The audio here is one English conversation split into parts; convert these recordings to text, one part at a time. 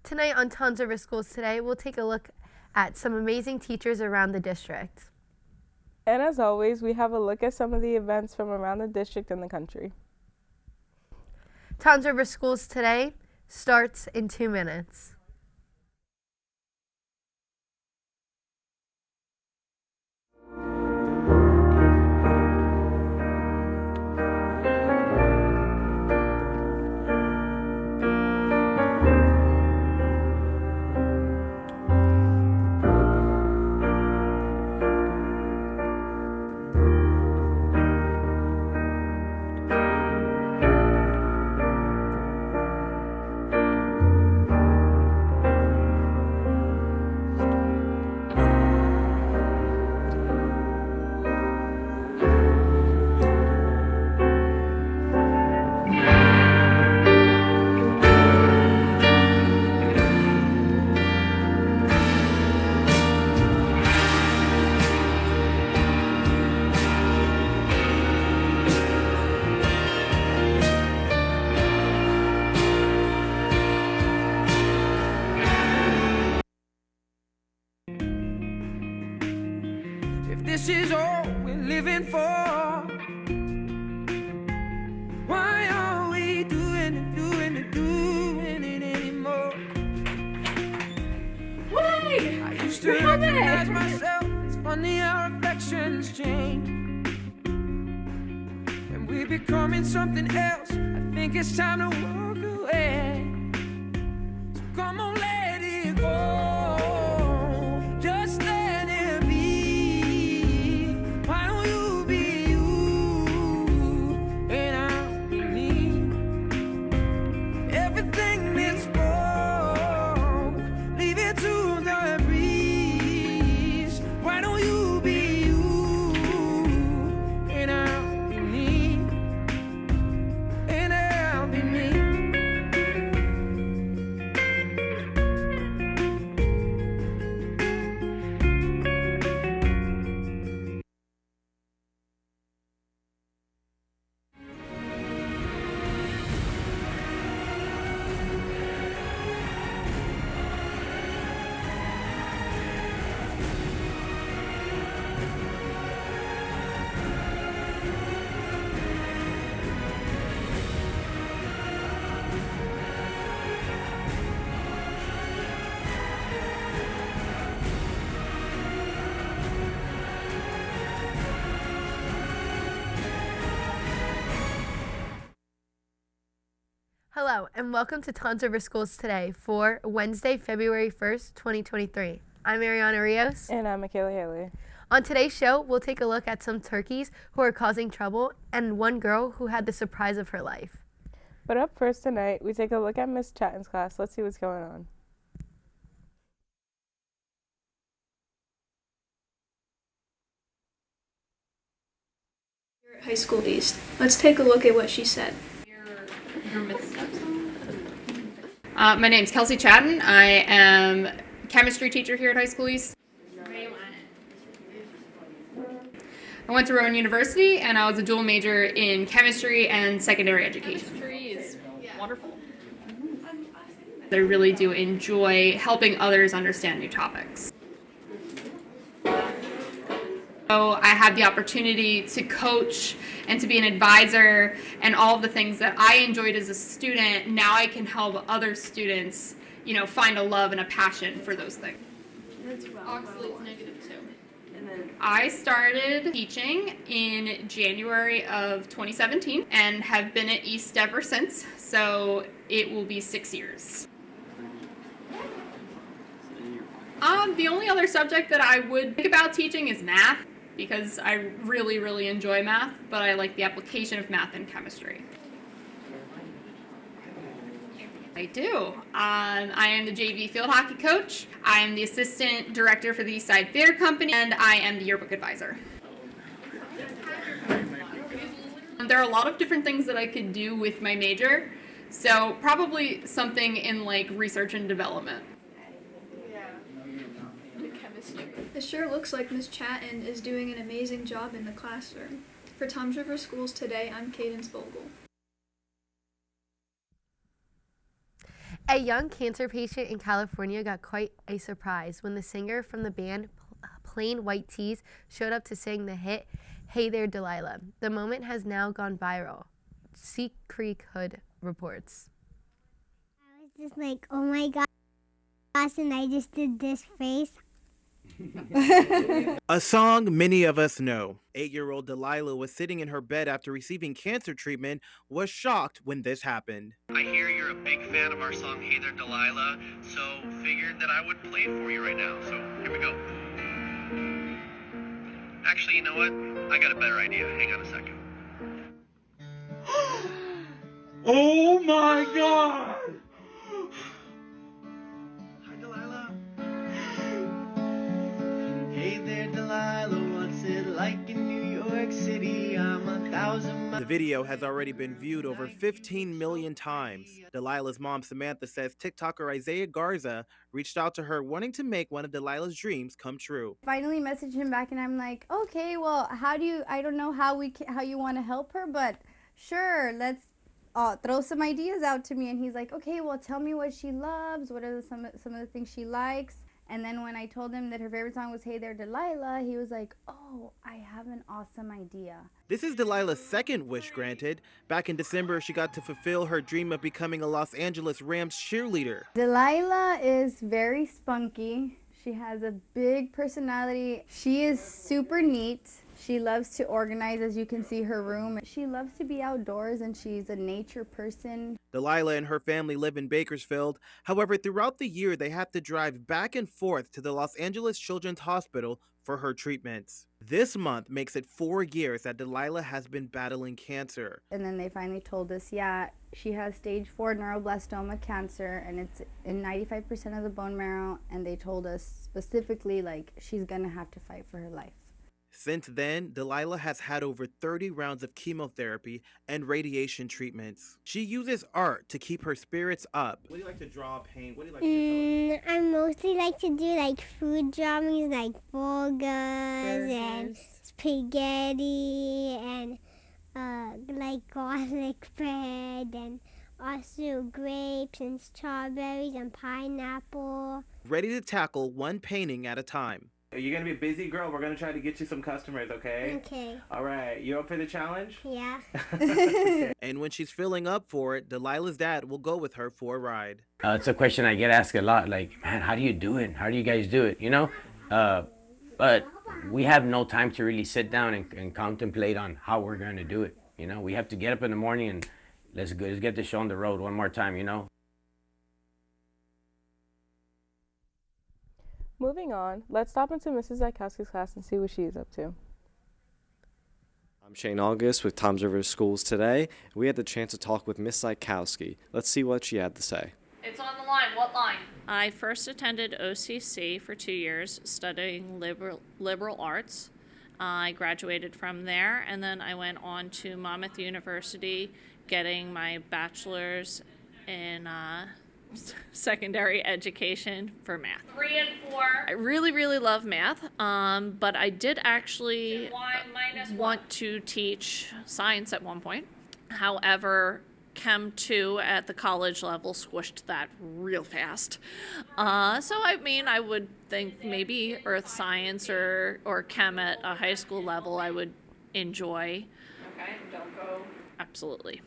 Tonight on Tons Over Schools Today, we'll take a look at some amazing teachers around the district. And as always, we have a look at some of the events from around the district and the country. Tons Over Schools Today starts in 2 minutes. This is all we're living for. Why are we doing it anymore? Wait! I used to recognize myself. It's funny how reflections change. And we're becoming something else. I think it's time to walk away. So come on, let it go. Just let it be. Why don't you be you and I'll be me? Everything that's wrong, leave it to the breeze. Why don't you be you and I'll be me? And I'll be me. Hello, and welcome to Tons Over Schools Today for Wednesday, February 1st, 2023. I'm Ariana Rios. And I'm Michaela Haley. On today's show, we'll take a look at some turkeys who are causing trouble and one girl who had the surprise of her life. But up first tonight, we take a look at Miss Chatton's class. Let's see what's going on. Here at High School East. Let's take a look at what she said. My name's Kelsey Chatton. I am chemistry teacher here at High School East. I went to Rowan University and I was a dual major in chemistry and secondary education. Chemistry is wonderful. I really do enjoy helping others understand new topics. So I had the opportunity to coach and to be an advisor and all of the things that I enjoyed as a student. Now I can help other students, find a love and a passion for those things. Oxalate's negative too. I started teaching in January of 2017 and have been at East ever since. So it will be 6 years. The only other subject that I would think about teaching is math, because I really, really enjoy math, but I like the application of math in chemistry. I do. I am the JV field hockey coach. I am the assistant director for the Eastside Theater Company, and I am the yearbook advisor. There are a lot of different things that I could do with my major, so probably something in like research and development. It sure looks like Miss Chatton is doing an amazing job in the classroom. For Toms River Schools Today, I'm Cadence Vogel. A young cancer patient in California got quite a surprise when the singer from the band Plain White Tees showed up to sing the hit Hey There Delilah. The moment has now gone viral. Sea Creek Hood reports. I was just like, oh my gosh, and I just did this face. A song many of us know. 8-year-old Delilah was sitting in her bed after receiving cancer treatment, was shocked when this happened. I hear you're a big fan of our song Hey There Delilah, so figured that I would play it for you right now. So here we go. Actually, you know what? I got a better idea. Hang on a second. Oh my God! Hi, Delilah. Hey there, Delilah. What's it like in New York City? I'm 1,000 miles. The video has already been viewed over 15 million times. Delilah's mom, Samantha, says TikToker Isaiah Garza reached out to her wanting to make one of Delilah's dreams come true. Finally messaged him back and I'm like, okay, well, I don't know how you want to help her, but sure, let's throw some ideas out to me. And he's like, okay, well, tell me what she loves. What are some of the things she likes? And then when I told him that her favorite song was Hey There Delilah, he was like, oh, I have an awesome idea. This is Delilah's second wish granted. Back in December, she got to fulfill her dream of becoming a Los Angeles Rams cheerleader. Delilah is very spunky. She has a big personality. She is super neat. She loves to organize, as you can see her room. She loves to be outdoors and she's a nature person. Delilah and her family live in Bakersfield. However, throughout the year, they have to drive back and forth to the Los Angeles Children's Hospital for her treatments. This month makes it 4 years that Delilah has been battling cancer. And then they finally told us, yeah, she has stage 4 neuroblastoma cancer and it's in 95% of the bone marrow. And they told us specifically, like, she's gonna have to fight for her life. Since then, Delilah has had over 30 rounds of chemotherapy and radiation treatments. She uses art to keep her spirits up. What do you like to draw, paint? What do you like to do? I mostly like to do like food drawings, like burgers and spaghetti and like garlic bread and also grapes and strawberries and pineapple. Ready to tackle one painting at a time. You're gonna be a busy girl. We're gonna try to get you some customers, okay? Okay. All right, you up for the challenge? Yeah. And when she's filling up for it, Delilah's dad will go with her for a ride. It's a question I get asked a lot, like, man, how do you do it? How do you guys do it, you know? But we have no time to really sit down and contemplate on how we're going to do it, you know? We have to get up in the morning and let's get the show on the road one more time, you know? Moving on, let's stop into Mrs. Zykowski's class and see what she is up to. I'm Shane August with Toms River Schools today. We had the chance to talk with Miss Zykowski. Let's see what she had to say. It's on the line. What line? I first attended OCC for 2 years studying liberal arts. I graduated from there and then I went on to Monmouth University getting my bachelor's in secondary education for math. 3 and 4. I really, really love math, but I did actually want to teach science at one point. However, Chem 2 at the college level squished that real fast. So, I mean, I would think maybe earth science or Chem at a high school level I would enjoy. Okay, don't go. Absolutely.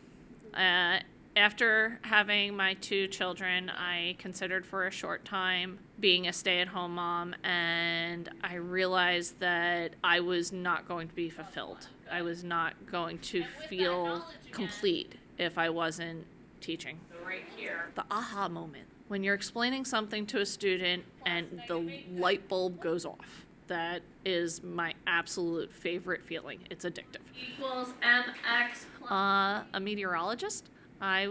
After having my 2 children, I considered for a short time being a stay-at-home mom, and I realized that I was not going to be fulfilled. I was not going to feel complete if I wasn't teaching. Right here. The aha moment, when you're explaining something to a student and the light bulb goes off. That is my absolute favorite feeling. It's addictive. Equals mx plus. A meteorologist. I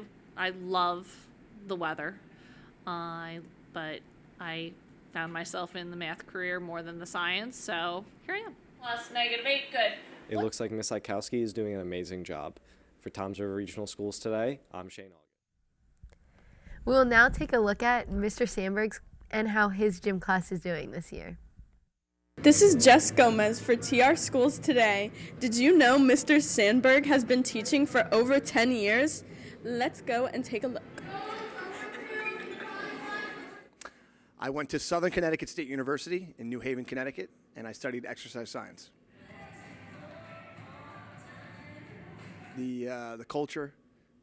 love the weather, but I found myself in the math career more than the science, so here I am. Plus -8, good. It looks like Miss Zykowski is doing an amazing job. For Toms River Regional Schools today, I'm Shane August. We will now take a look at Mr. Sandberg's and how his gym class is doing this year. This is Jess Gomez for TR Schools Today. Did you know Mr. Sandberg has been teaching for over 10 years? Let's go and take a look. I went to Southern Connecticut State University in New Haven, Connecticut, and I studied exercise science. The culture,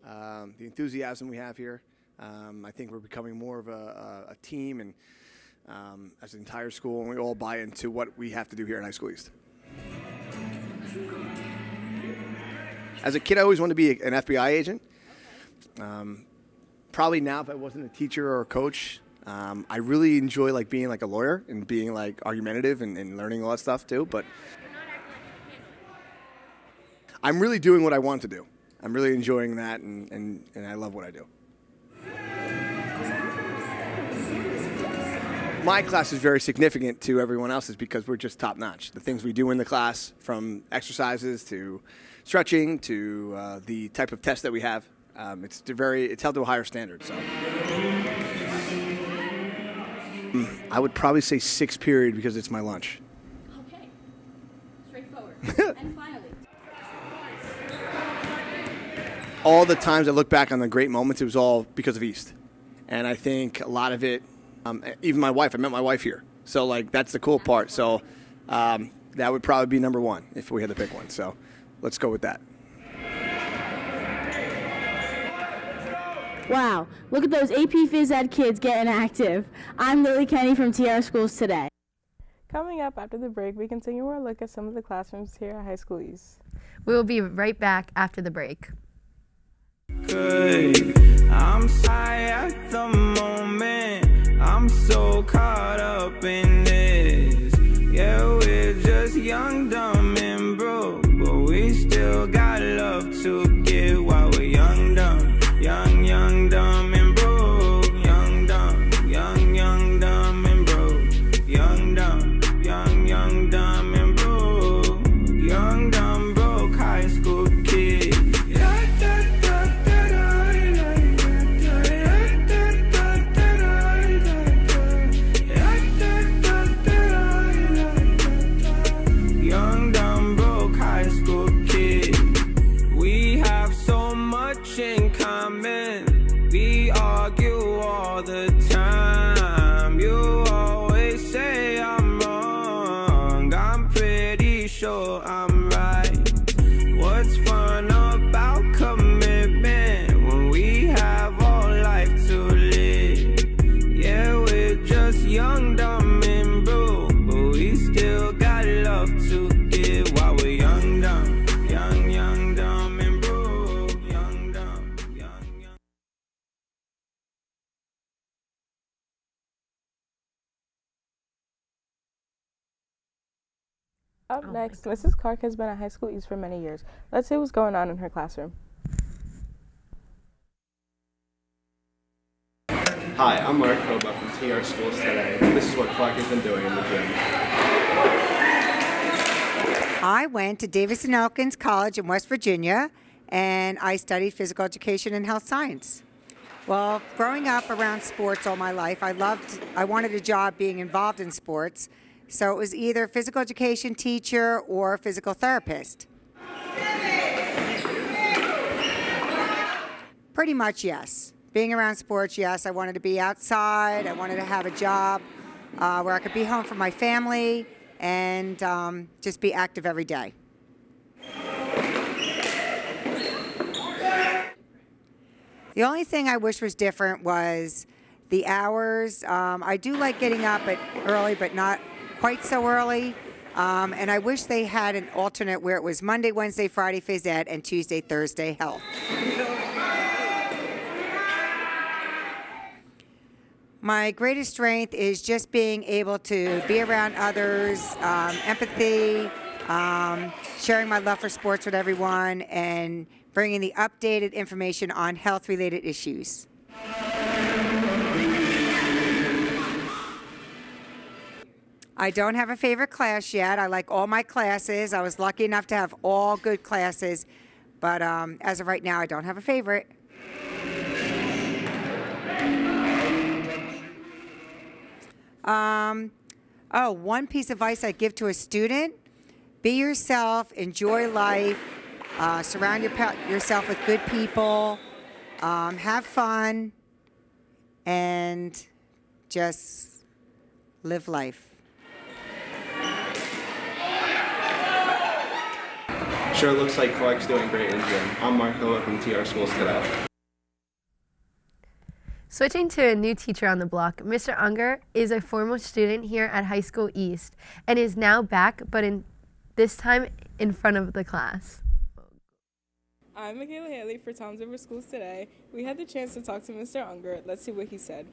the enthusiasm we have here, I think we're becoming more of a team, and as an entire school, and we all buy into what we have to do here at High School East. As a kid, I always wanted to be an FBI agent. Probably now, if I wasn't a teacher or a coach, I really enjoy like being like a lawyer and being like argumentative and learning all that stuff too. But I'm really doing what I want to do. I'm really enjoying that, and I love what I do. My class is very significant to everyone else's because we're just top notch. The things we do in the class, from exercises to stretching to the type of test that we have, it's held to a higher standard. So I would probably say 6th period because it's my lunch. Okay, straightforward. And finally. All the times I look back on the great moments, it was all because of East. And I think a lot of it, even my wife, I met my wife here. So, like, that's the cool part. So that would probably be number one if we had to pick one. So let's go with that. Wow, look at those AP Phys Ed kids getting active. I'm Lily Kenny from TR Schools Today. Coming up after the break, we continue our look at some of the classrooms here at High School East. We will be right back after the break. Good. I'm high at the moment. I'm so caught up in this. Yeah, we're just young, dumb, and broke, but we still got love to give while we're young, dumb, young, dumb, and broke. Young, dumb, young, dumb, and broke. Young, dumb, dumb, and broke. Young, dumb, broke high school kid. In common, we argue all the time. You always say I'm wrong. I'm pretty sure I'm right. What's fun about commitment when we have all life to live? Yeah, we're just young, dumb, and broke, but we still got love to give while we're young, dumb, young, dumb, and broke. Up next, Mrs. Clark has been at High School East for many years. Let's see what's going on in her classroom. Hi, I'm Mark Koba from TR Schools Today. This is what Clark has been doing in the gym. I went to Davis and Elkins College in West Virginia, and I studied physical education and health science. Well, growing up around sports all my life, I wanted a job being involved in sports. So it was either physical education teacher or physical therapist. Pretty much, yes. Being around sports, yes. I wanted to be outside. I wanted to have a job where I could be home for my family and just be active every day. The only thing I wish was different was the hours. I do like getting up early, but not quite so early. And I wish they had an alternate where it was Monday, Wednesday, Friday Phys Ed and Tuesday, Thursday Health. My greatest strength is just being able to be around others, empathy, sharing my love for sports with everyone, and bringing the updated information on health-related issues. I don't have a favorite class yet. I like all my classes. I was lucky enough to have all good classes, but as of right now, I don't have a favorite. One piece of advice I'd give to a student: be yourself, enjoy life, surround yourself with good people, have fun, and just live life. Sure looks like Clark's doing great in gym. I'm Marco from TR Schools Today. Switching to a new teacher on the block, Mr. Unger is a former student here at High School East and is now back, but this time in front of the class. I'm Michaela Haley for Tom's River Schools Today. We had the chance to talk to Mr. Unger. Let's see what he said.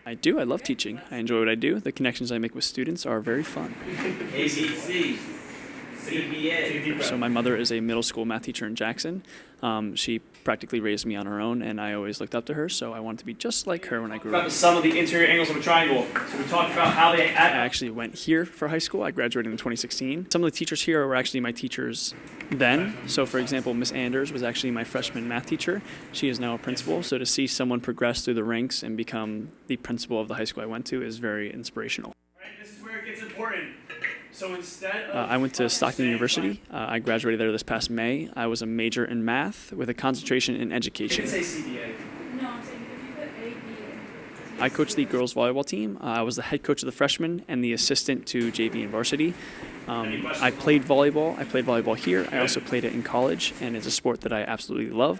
I do. I love teaching. I enjoy what I do. The connections I make with students are very fun. ABC, CBA. So my mother is a middle school math teacher in Jackson. She practically raised me on her own, and I always looked up to her, so I wanted to be just like her when I grew up. About the sum of the interior angles of a triangle. So we talked about how they I actually went here for high school. I graduated in 2016. Some of the teachers here were actually my teachers then. So for example, Miss Anders was actually my freshman math teacher. She is now a principal. So to see someone progress through the ranks and become the principal of the high school I went to is very inspirational. Right, this is where it gets important. So instead of I went to Stockton University. I graduated there this past May. I was a major in math with a concentration in education. say CBA. No, I'm saying if you put A, B, I coached the girls volleyball team. I was the head coach of the freshmen and the assistant to JV and varsity. I played volleyball. I played volleyball here. I also played it in college, and it's a sport that I absolutely love.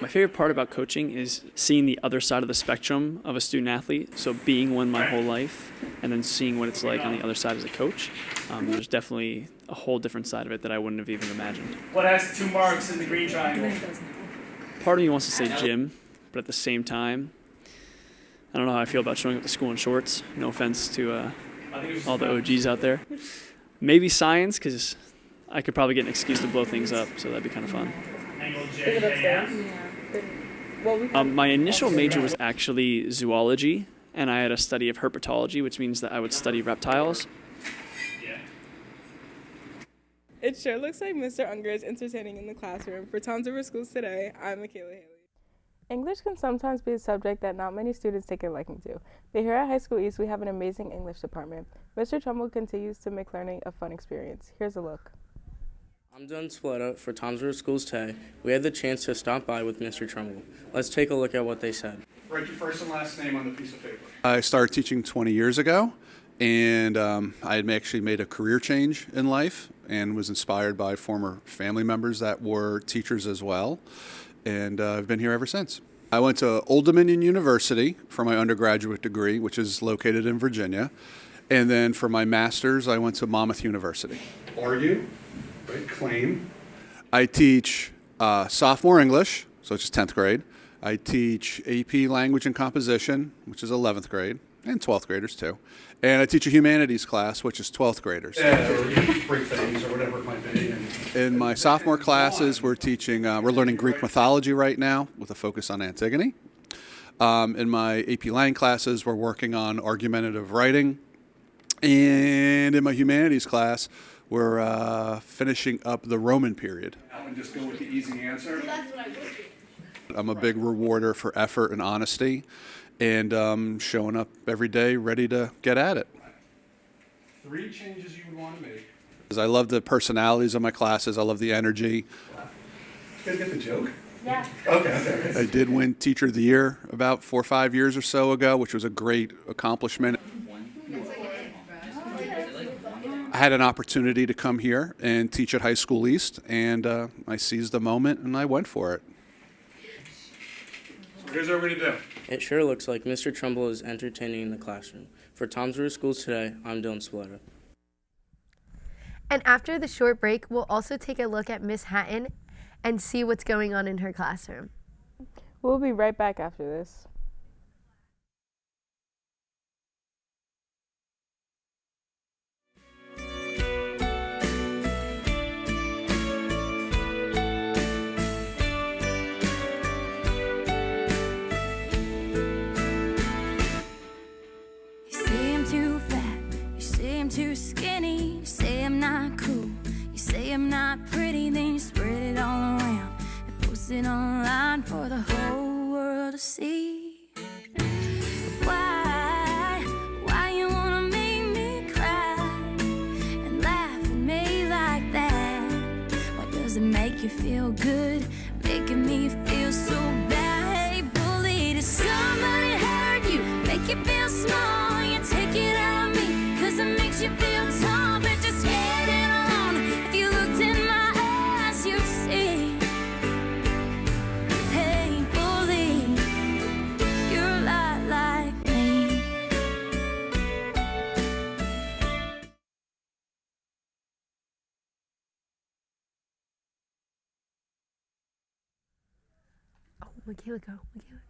My favorite part about coaching is seeing the other side of the spectrum of a student athlete. So being one my whole life and then seeing what it's like on the other side as a coach. There's definitely a whole different side of it that I wouldn't have even imagined. what has 2 marks in the green triangle? Part of me wants to say gym, but at the same time, I don't know how I feel about showing up to school in shorts. No offense to all the OGs out there. Maybe science, because I could probably get an excuse to blow things up, so that'd be kind of fun. Angle Is it upstairs? My initial major was actually zoology, and I had a study of herpetology, which means that I would study reptiles. It sure looks like Mr. Unger is entertaining in the classroom. For Tom's River Schools Today, I'm Michaela Haley. English can sometimes be a subject that not many students take a liking to, but here at High School East, we have an amazing English department. Mr. Trumbull continues to make learning a fun experience. Here's a look. I'm Dylan Spaletta for Tom's River Schools Today. We had the chance to stop by with Mr. Trumbull. Let's take a look at what they said. Write your first and last name on the piece of paper. I started teaching 20 years ago, and I had actually made a career change in life and was inspired by former family members that were teachers as well, and I've been here ever since. I went to Old Dominion University for my undergraduate degree, which is located in Virginia, and then for my master's, I went to Monmouth University. Argue, right? Claim. I teach sophomore English, so it's just 10th grade. I teach AP Language and Composition, which is 11th grade, and 12th graders too. And I teach a humanities class, which is 12th graders. Or break things or whatever it might be. In my sophomore classes, we're learning Greek mythology right now with a focus on Antigone. In my AP Lang classes, we're working on argumentative writing. And in my humanities class, we're finishing up the Roman period. And just go with the easy answer. I'm a big rewarder for effort and honesty, and showing up every day ready to get at it. 3 changes you would want to make. I love the personalities of my classes. I love the energy. You guys get the joke? Yeah. Okay. I did win Teacher of the Year about 4 or 5 years or so ago, which was a great accomplishment. I had an opportunity to come here and teach at High School East, and I seized the moment and I went for it. So here's what we're going to do. It sure looks like Mr. Trumbull is entertaining in the classroom. For Tom's River Schools Today, I'm Dylan Spaletta. And after the short break, we'll also take a look at Miss Hatton and see what's going on in her classroom. We'll be right back after this. Too skinny, you say I'm not cool, you say I'm not pretty, then you spread it all around and post it online for the whole world to see. Why you wanna make me cry and laugh at me like that? Why does it make you feel good, making me feel so bad? Michaela, go. Michaela.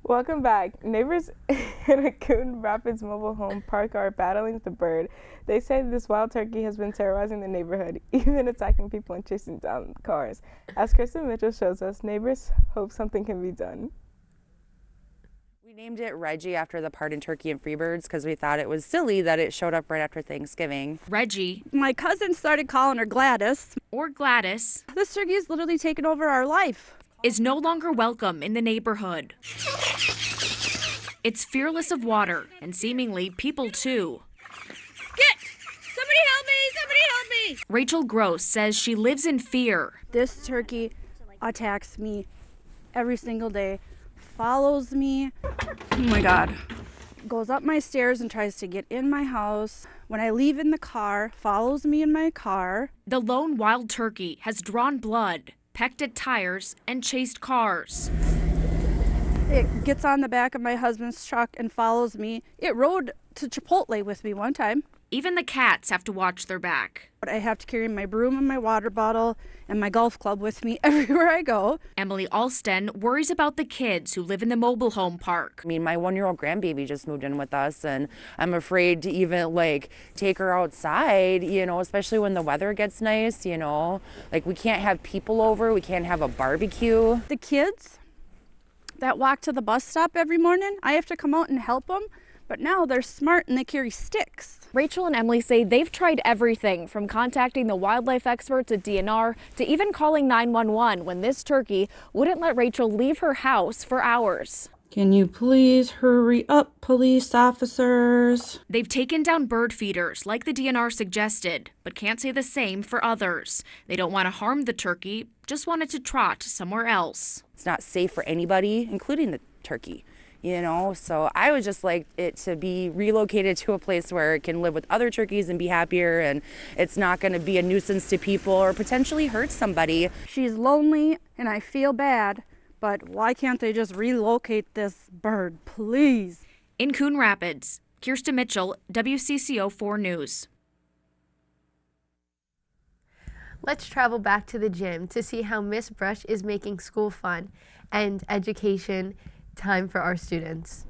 Welcome back. Neighbors in a Coon Rapids mobile home park are battling with the bird. They say this wild turkey has been terrorizing the neighborhood, even attacking people and chasing down cars. As Kristen Mitchell shows us, neighbors hope something can be done. We named it Reggie after the pardoned turkey and Freebirds because we thought it was silly that it showed up right after Thanksgiving. Reggie. My cousin started calling her Gladys. Or Gladys. This turkey has literally taken over our life. Is no longer welcome in the neighborhood. It's fearless of water, and seemingly people too. Somebody help me! Somebody help me! Rachel Gross says she lives in fear. This turkey attacks me every single day, follows me. Oh my God. Goes up my stairs and tries to get in my house. When I leave in the car, follows me in my car. The lone wild turkey has drawn blood, pecked at tires, and chased cars. It gets on the back of my husband's truck and follows me. It rode to Chipotle with me one time. Even the cats have to watch their back. But I have to carry my broom and my water bottle and my golf club with me everywhere I go. Emily Alston worries about the kids who live in the mobile home park. I mean, my 1-year-old grandbaby just moved in with us, and I'm afraid to even take her outside, especially when the weather gets nice, we can't have people over, we can't have a barbecue. The kids that walk to the bus stop every morning, I have to come out and help them, but now they're smart and they carry sticks. Rachel and Emily say they've tried everything from contacting the wildlife experts at DNR to even calling 911 when this turkey wouldn't let Rachel leave her house for hours. Can you please hurry up, police officers? They've taken down bird feeders like the DNR suggested, but can't say the same for others. They don't want to harm the turkey, just want it to trot somewhere else. It's not safe for anybody, including the turkey. So I would just like it to be relocated to a place where it can live with other turkeys and be happier, and it's not going to be a nuisance to people or potentially hurt somebody. She's lonely and I feel bad, but why can't they just relocate this bird, please? In Coon Rapids, Kirsten Mitchell, WCCO 4 News. Let's travel back to the gym to see how Miss Brush is making school fun and education time for our students.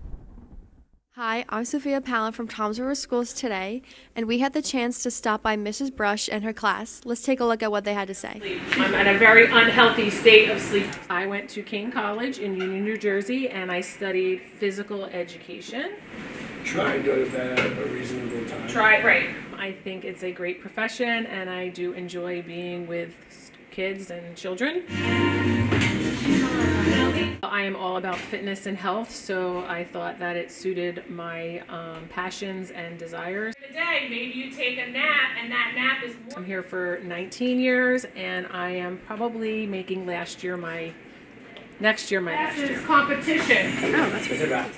Hi, I'm Sophia Palin from Toms River Schools today, and we had the chance to stop by Mrs. Brush and her class. Let's take a look at what they had to say. I'm at a very unhealthy state of sleep. I went to King College in Union, New Jersey, and I studied physical education. Try and go to bed at a reasonable time. Right. I think it's a great profession, and I do enjoy being with kids and children. I am all about fitness and health, so I thought that it suited my passions and desires. Today, maybe you take a nap, and that nap is more. I'm here for 19 years, and I am probably making next year my best year. Competition. Oh, that's what about.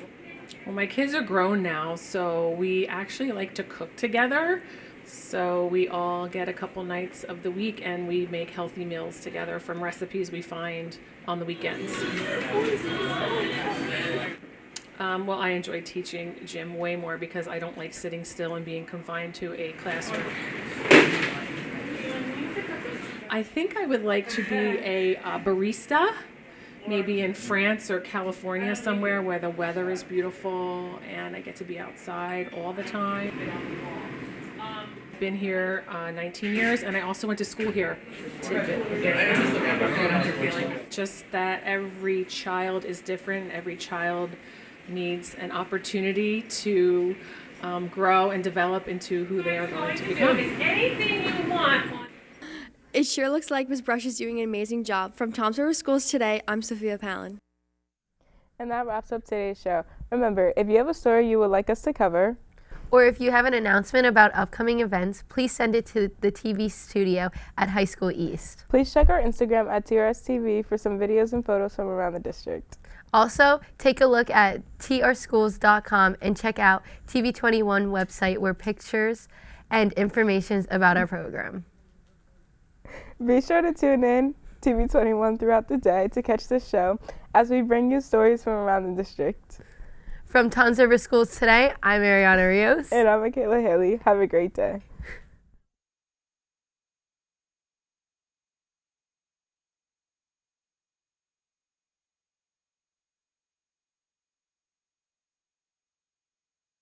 Well, my kids are grown now, so we actually like to cook together. So we all get a couple nights of the week and we make healthy meals together from recipes we find on the weekends. Well, I enjoy teaching gym way more because I don't like sitting still and being confined to a classroom. I think I would like to be a barista, maybe in France or California somewhere where the weather is beautiful and I get to be outside all the time. Been here 19 years, and I also went to school here. Just that every child is different. Every child needs an opportunity to grow and develop into who they are going to become. Anything you want. It sure looks like Ms. Brush is doing an amazing job. From Toms River Schools today, I'm Sophia Palin. And that wraps up today's show. Remember, if you have a story you would like us to cover, or if you have an announcement about upcoming events, please send it to the TV studio at High School East. Please check our Instagram at TRSTV for some videos and photos from around the district. Also, take a look at trschools.com and check out TV21 website where pictures and information about our program. Be sure to tune in TV21 throughout the day to catch this show as we bring you stories from around the district. From Toms River Schools today, I'm Ariana Rios. And I'm Michaela Haley. Have a great day.